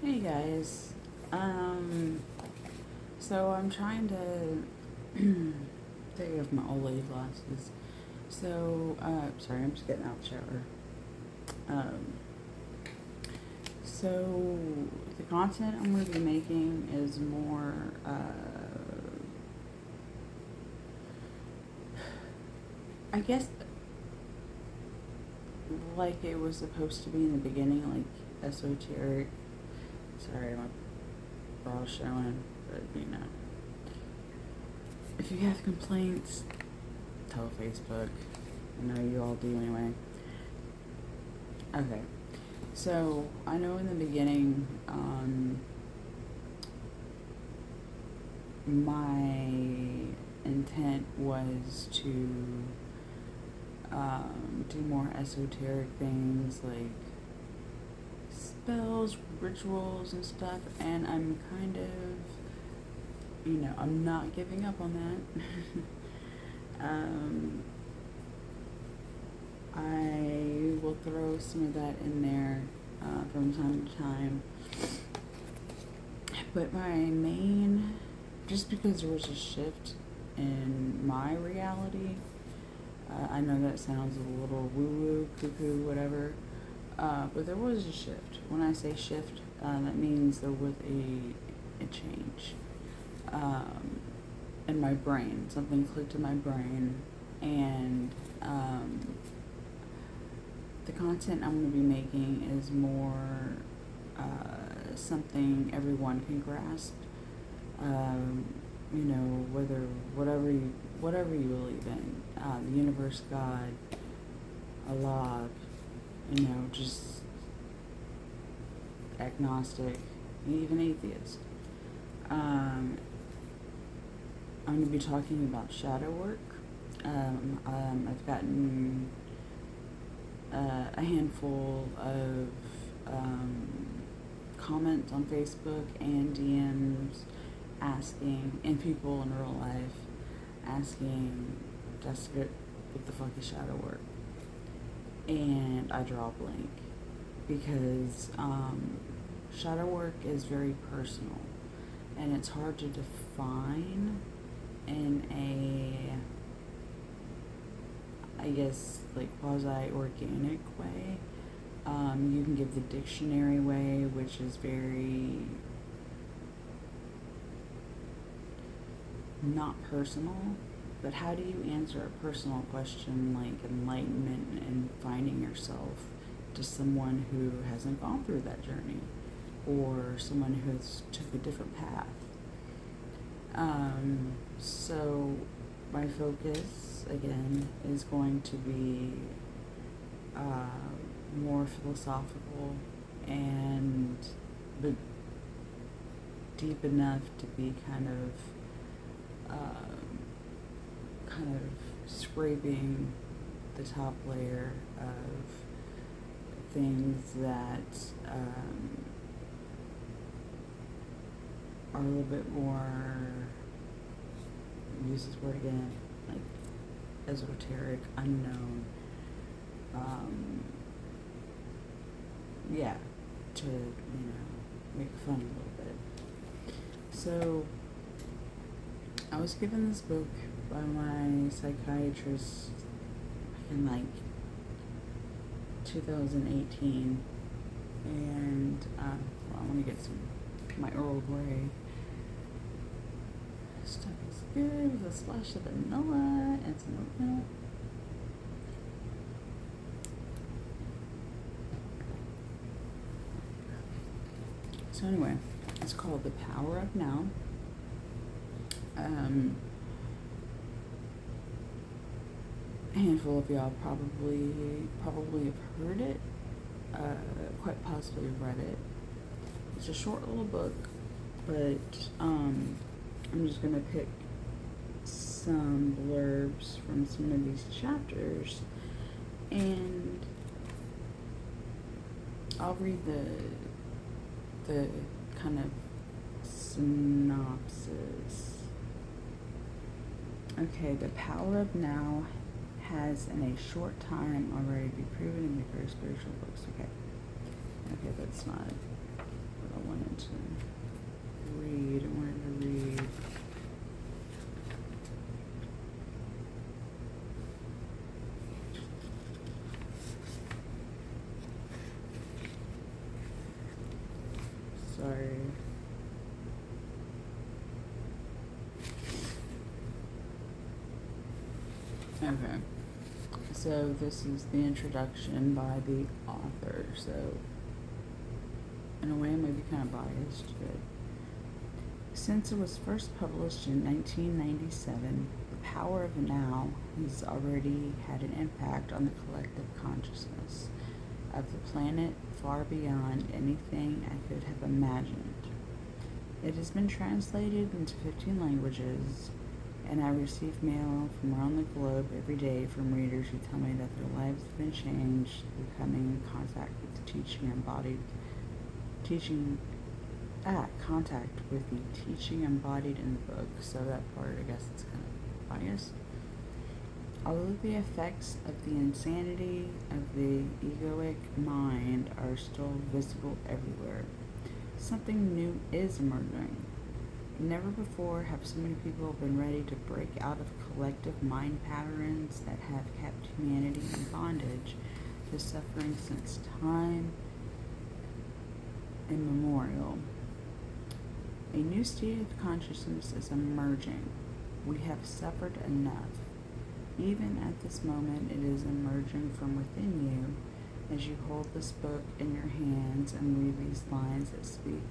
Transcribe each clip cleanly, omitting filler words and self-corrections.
Hey guys. So I'm trying to take off my old lady glasses. So, sorry, I'm just getting out of the shower. So the content I'm going to be making is more, I guess, like it was supposed to be in the beginning, like esoteric. Sorry, my bra's showing, but you know. If you have complaints, tell Facebook. I know you all do anyway. Okay. So, I know in the beginning, my intent was to do more esoteric things like spells, rituals, and stuff, and I'm kind of, I'm not giving up on that. I will throw some of that in there from time to time. But my main, just because there was a shift in my reality, I know that sounds a little woo-woo, cuckoo, whatever, but there was a shift. When I say shift, that means there was a change in my brain. Something clicked in my brain, and the content I'm going to be making is more something everyone can grasp. Whatever you believe in, the universe, God, Allah, just agnostic, even atheist. I'm going to be talking about shadow work. I've gotten a handful of comments on Facebook and DMs asking, and people in real life asking, Jessica, what the fuck is shadow work? And I draw a blank because shadow work is very personal, and it's hard to define in I guess, like quasi-organic way. You can give the dictionary way, which is very not personal, but how do you answer a personal question like enlightenment and finding yourself to someone who hasn't gone through that journey, or someone who has took a different path? So my focus again is going to be more philosophical and but deep enough to be kind of scraping the top layer of things that are a little bit more, use this word again, like esoteric, unknown, to make fun a little bit. So I was given this book by my psychiatrist in 2018, and I want to get my Earl Grey stuff is good with a splash of vanilla and some oat milk. So anyway, it's called The Power of Now. A handful of y'all probably have heard it, quite possibly read it. It's a short little book, but I'm just gonna pick some blurbs from some of these chapters, and I'll read the kind of synopsis. Okay, the power of now has in a short time already been proven in the very spiritual books. Okay, that's not what I wanted. want to read. I wanted to read. Sorry. Okay. So this is the introduction by the author. So in a way, I may be kind of biased, but since it was first published in 1997, The Power of Now has already had an impact on the collective consciousness of the planet far beyond anything I could have imagined. It has been translated into 15 languages, and I receive mail from around the globe every day from readers who tell me that their lives have been changed through coming in contact with the contact with the teaching embodied in the book. So that part, I guess, it's kind of biased. Although the effects of the insanity of the egoic mind are still visible everywhere, something new is emerging. Never before have so many people been ready to break out of collective mind patterns that have kept humanity in bondage to suffering since time immemorial. A new state of consciousness is emerging. We have suffered enough. Even at this moment, it is emerging from within you as you hold this book in your hands and read these lines that speak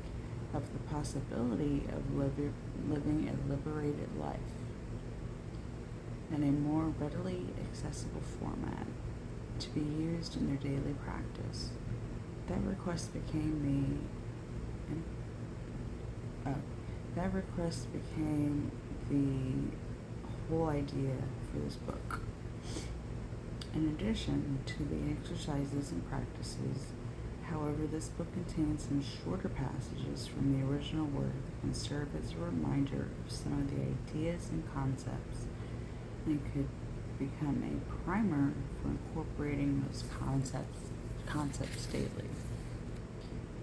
of the possibility of living a liberated life in a more readily accessible format to be used in their daily practice. That request became the whole idea for this book. In addition to the exercises and practices, however, this book contains some shorter passages from the original work that can serve as a reminder of some of the ideas and concepts, and could become a primer for incorporating those concepts daily.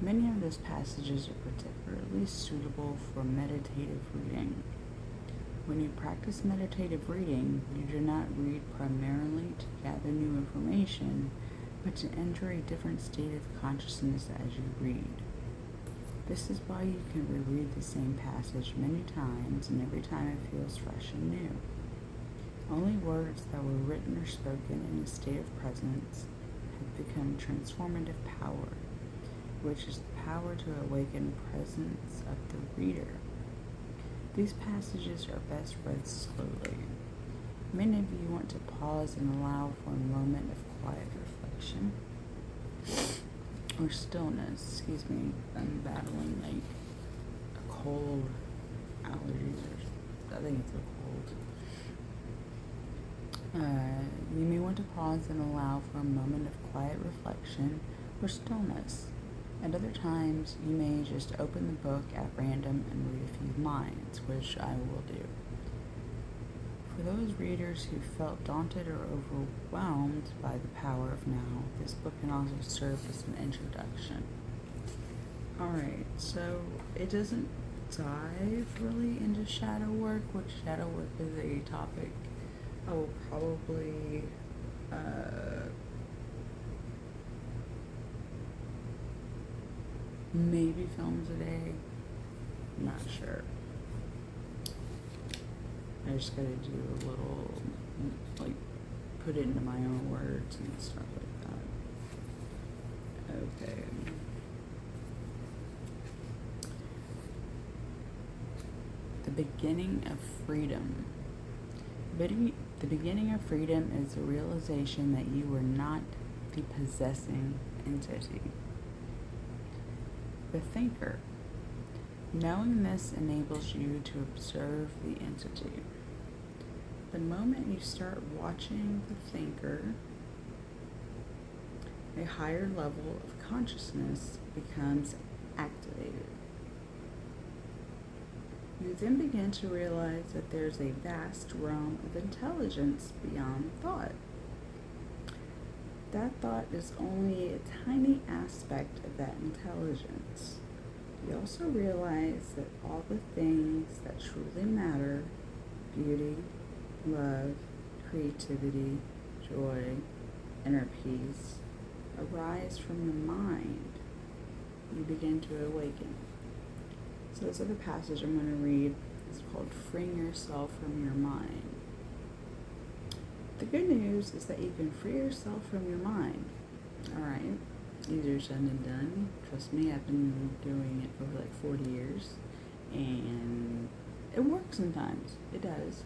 Many of those passages are particularly suitable for meditative reading. When you practice meditative reading, you do not read primarily to gather new information, but to enter a different state of consciousness as you read. This is why you can reread the same passage many times, and every time it feels fresh and new. Only words that were written or spoken in a state of presence have become transformative power, which is the power to awaken presence of the reader. These passages are best read slowly. Many of you want to pause and allow for a moment of quiet reflection or stillness. Excuse me, I'm battling like a cold, allergies, or I think it's a cold. You may want to pause and allow for a moment of quiet reflection or stillness. At other times, you may just open the book at random and read a few lines, which I will do. For those readers who felt daunted or overwhelmed by the power of now, this book can also serve as an introduction. Alright, so it doesn't dive really into shadow work, which shadow work is a topic I will probably maybe film today. I'm not sure. I just gotta do a little, like, put it into my own words and stuff like that. Okay. The beginning of freedom. The beginning of freedom is the realization that you are not the possessing entity. The thinker. Knowing this enables you to observe the entity. The moment you start watching the thinker, a higher level of consciousness becomes activated. You then begin to realize that there's a vast realm of intelligence beyond thought. That thought is only a tiny aspect of that intelligence. You also realize that all the things that truly matter, beauty, love, creativity, joy, inner peace, arise from the mind. You begin to awaken. So this other passage I'm going to read is called Freeing Yourself from Your Mind. The good news is that you can free yourself from your mind. Alright, easier said than done. Trust me, I've been doing it for like 40 years. And it works sometimes. It does.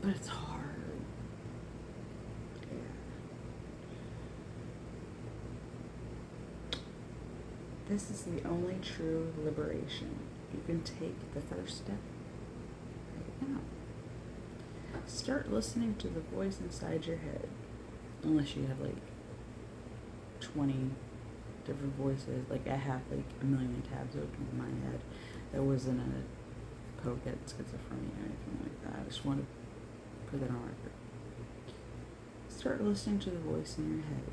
But it's hard. Yeah. This is the only true liberation. You can take the first step right now. Start listening to the voice inside your head. Unless you have like 20 different voices. Like I have like a million tabs open in my head. That wasn't a poke at schizophrenia or anything like that. I just want to put that on record. Start listening to the voice in your head.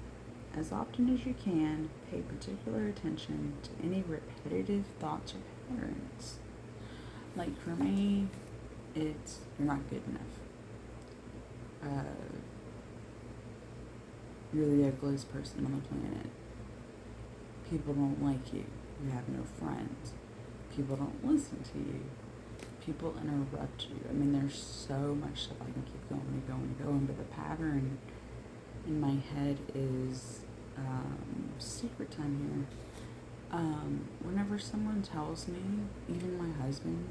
As often as you can, pay particular attention to any repetitive thoughts or patterns. Like for me, it's you're not good enough. You're the ugliest person on the planet. People don't like you. You have no friends. People don't listen to you. People interrupt you. I mean, there's so much stuff I can keep going and going and going, but the pattern in my head is secret time here. Whenever someone tells me, even my husband,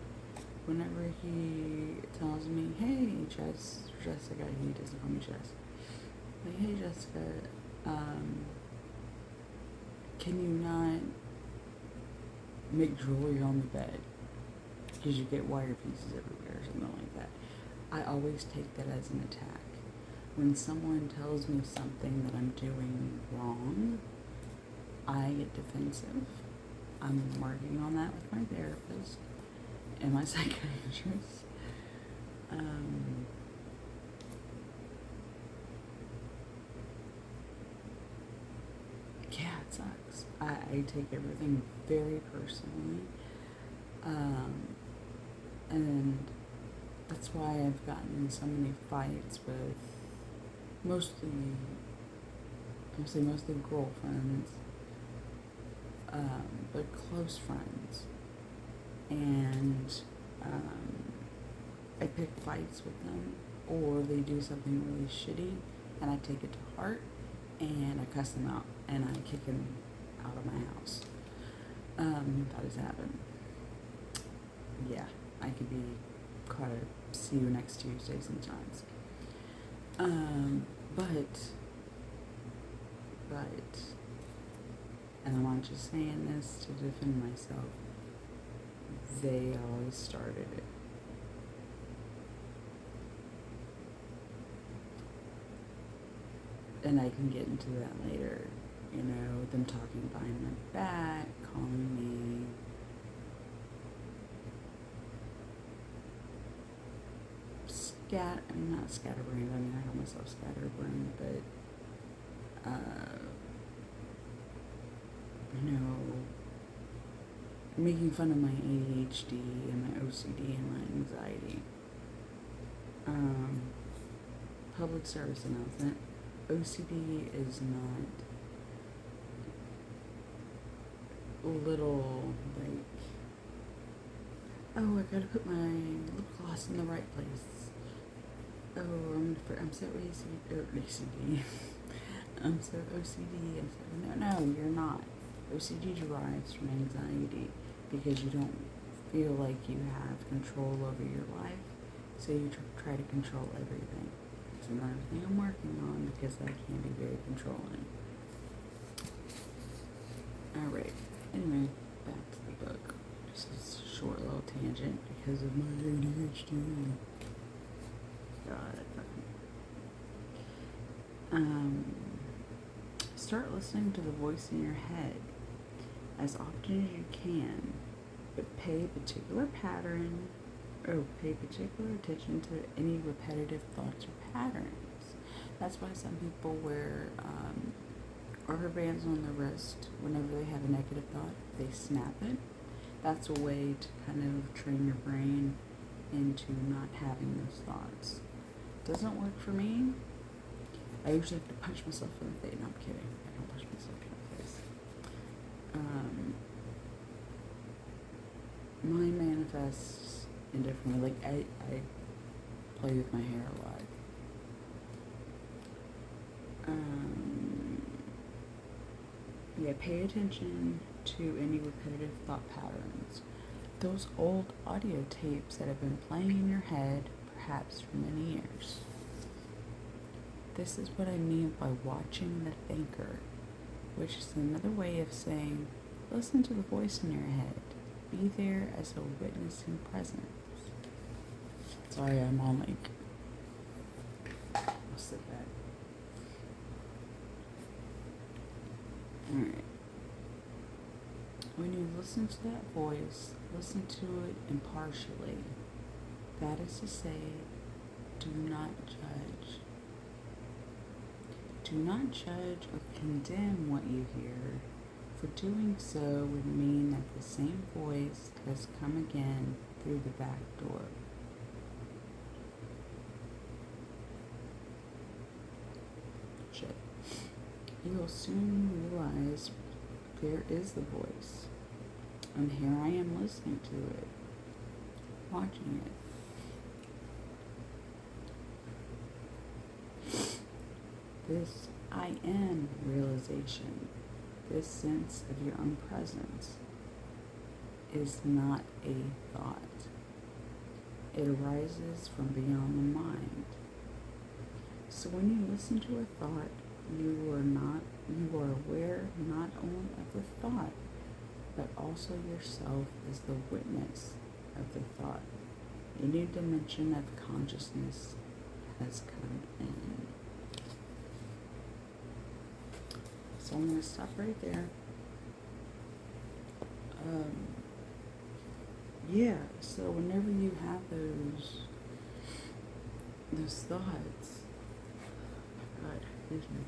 whenever he tells me, hey, Jessica, he doesn't call me Jess. Like, hey, Jessica, can you not make jewelry on the bed? Because you get wire pieces everywhere or something like that. I always take that as an attack. When someone tells me something that I'm doing wrong, I get defensive. I'm working on that with my therapist and my psychiatrist. Yeah, it sucks. I take everything very personally. And that's why I've gotten in so many fights with mostly girlfriends, but close friends. And I pick fights with them, or they do something really shitty, and I take it to heart, and I cuss them out, and I kick them out of my house. That has happened. Yeah, I could be caught at see you next Tuesday sometimes. But, and I'm not just saying this to defend myself, they always started it. And I can get into that later, you know, them talking behind my back, calling me not scatterbrained, I mean, I call myself scatterbrained, but, you know, making fun of my ADHD and my OCD and my anxiety. Public service announcement. OCD is not little, like, oh, I gotta put my lip gloss in the right place. Oh, I'm so OCD. I'm so OCD. No, you're not. OCD derives from anxiety because you don't feel like you have control over your life, so you try to control everything. It's another thing I'm working on because I can be very controlling. Alright, anyway, back to the book. Just a short little tangent because of my ADHD. God. Start listening to the voice in your head as often as you can, but pay particular attention to any repetitive thoughts or patterns. That's why some people rubber bands on their wrist. Whenever they have a negative thought, they snap it. That's a way to kind of train your brain into not having those thoughts. Doesn't work for me. I usually have to punch myself in the face. No, I'm kidding. I don't punch myself in the face. Mine manifests in different ways. Like, I play with my hair a lot. Yeah, pay attention to any repetitive thought patterns. Those old audio tapes that have been playing in your head, perhaps for many years. This is what I mean by watching the thinker, which is another way of saying, listen to the voice in your head. Be there as a witnessing presence. Sorry, I'm all like, I'll sit back. Alright. When you listen to that voice, listen to it impartially. That is to say, do not judge. Do not judge or condemn what you hear, for doing so would mean that the same voice has come again through the back door. Shit. You will soon realize there is the voice, and here I am listening to it, watching it. This I am realization, this sense of your own presence, is not a thought. It arises from beyond the mind. So when you listen to a thought, you are aware not only of the thought, but also yourself as the witness of the thought. A new dimension of consciousness has come in. So I'm going to stop right there. Yeah, so whenever you have those thoughts, God, excuse me.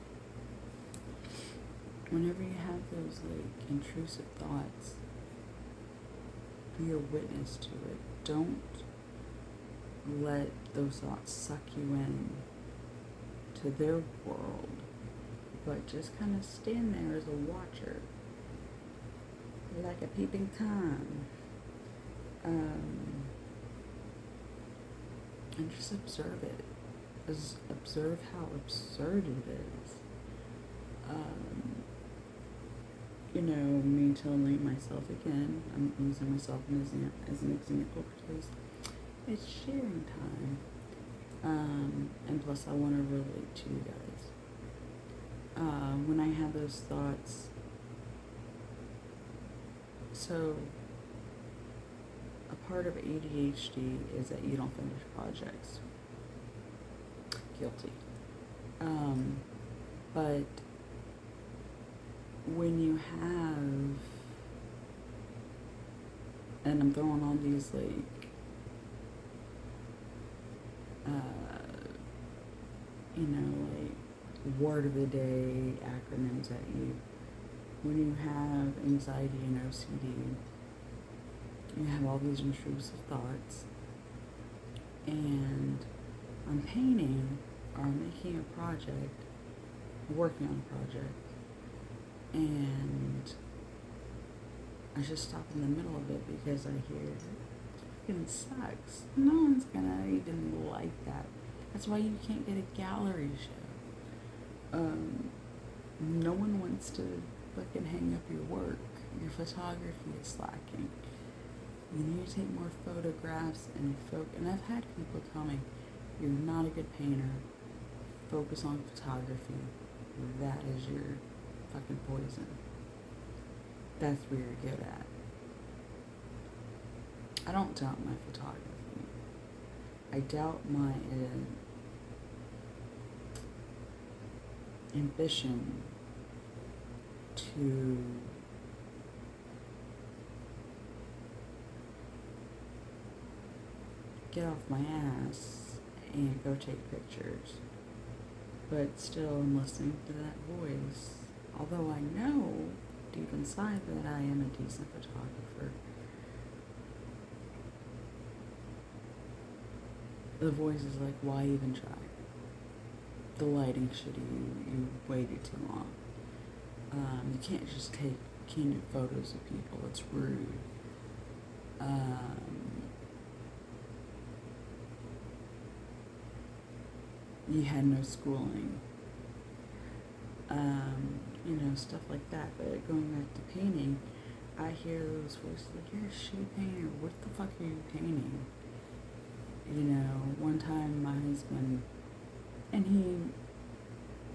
Whenever you have those like intrusive thoughts, be a witness to it. Don't let those thoughts suck you in to their world, but just kind of stand there as a watcher, like a peeping Tom, and just observe it. Just observe how absurd it is. Me telling myself again, I'm using myself as an example because it's sharing time. And plus I want to relate to you guys. When I have those thoughts, so a part of ADHD is that you don't finish projects. Guilty. But when you have, and I'm throwing all these like, word of the day acronyms at you. When you have anxiety and OCD, you have all these intrusive thoughts, and I'm painting or I'm making a project, working on a project, and I just stop in the middle of it because I hear it fucking sucks. No one's gonna even like that. That's why you can't get a gallery show. No one wants to fucking hang up your work. Your photography is slacking. You need to take more photographs and I've had people tell me, you're not a good painter. Focus on photography. That is your fucking poison. That's where you're good at. I don't doubt my photography. I doubt my ambition to get off my ass and go take pictures. But still, I'm listening to that voice although I know deep inside that I am a decent photographer, the voice is like, why even try? The lighting shitty, you waited too long. You can't just take candid photos of people, it's rude. You had no schooling. Stuff like that. But going back to painting, I hear those voices like, you're a shitty painter, what the fuck are you painting? One time my husband, and he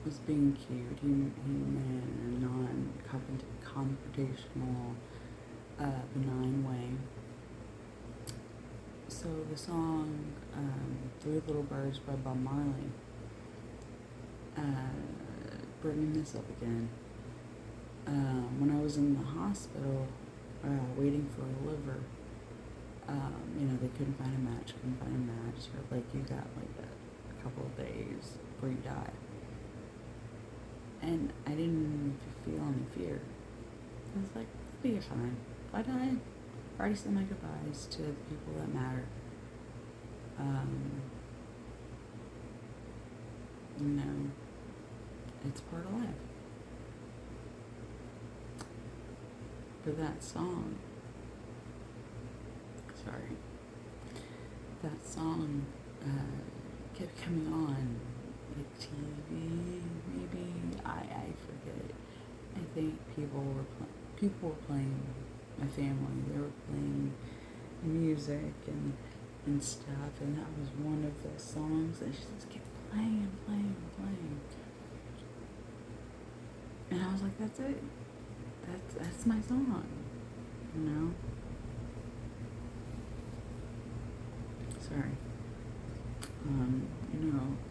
was being cute, he meant in a non-confrontational, benign way. So the song, Three Little Birds by Bob Marley, bringing this up again. When I was in the hospital, waiting for a liver, they couldn't find a match, or like you got like a couple of days before you die. And I didn't feel any fear. I was like, it'll be fine. If I die, I already said my goodbyes to the people that matter. It's part of life. But that song, kept coming on, like TV, maybe, I forget. I think people were playing, my family, they were playing music and stuff, and that was one of the songs that she just kept playing and playing and playing. And I was like, that's it. That's my song, Sorry.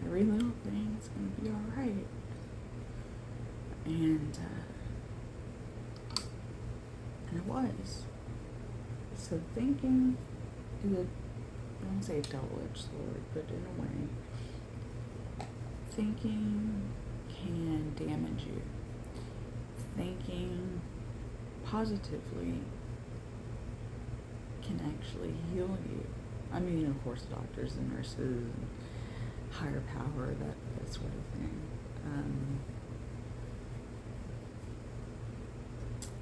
Every little thing is gonna be alright. And it was. So thinking is I don't say a double-edged sword, but in a way, thinking can damage you. Thinking positively can actually heal you. I mean, of course, doctors and nurses and higher power, that sort of thing.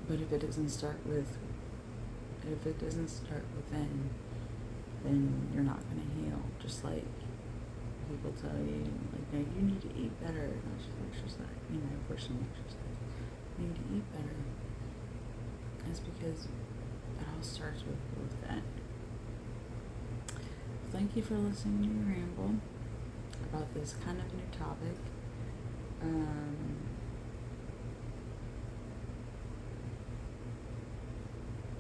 But if it doesn't start within, then you're not going to heal. Just like people tell you, like, no, you need to eat better. Not just exercise, personal exercise. You need to eat better. That's because it all starts with that. Thank you for listening to me ramble about this kind of new topic.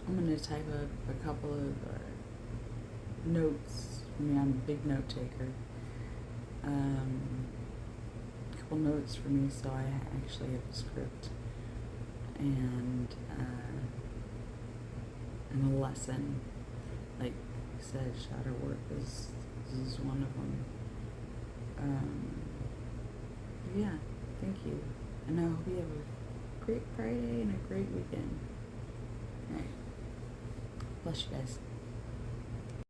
I'm going to type up a couple of notes. I'm a big note taker. A couple notes for me, so I actually have a script and a lesson. Like I said, shadow work is one of them. Yeah, thank you. And I hope you have a great Friday and a great weekend. All right. Bless you guys.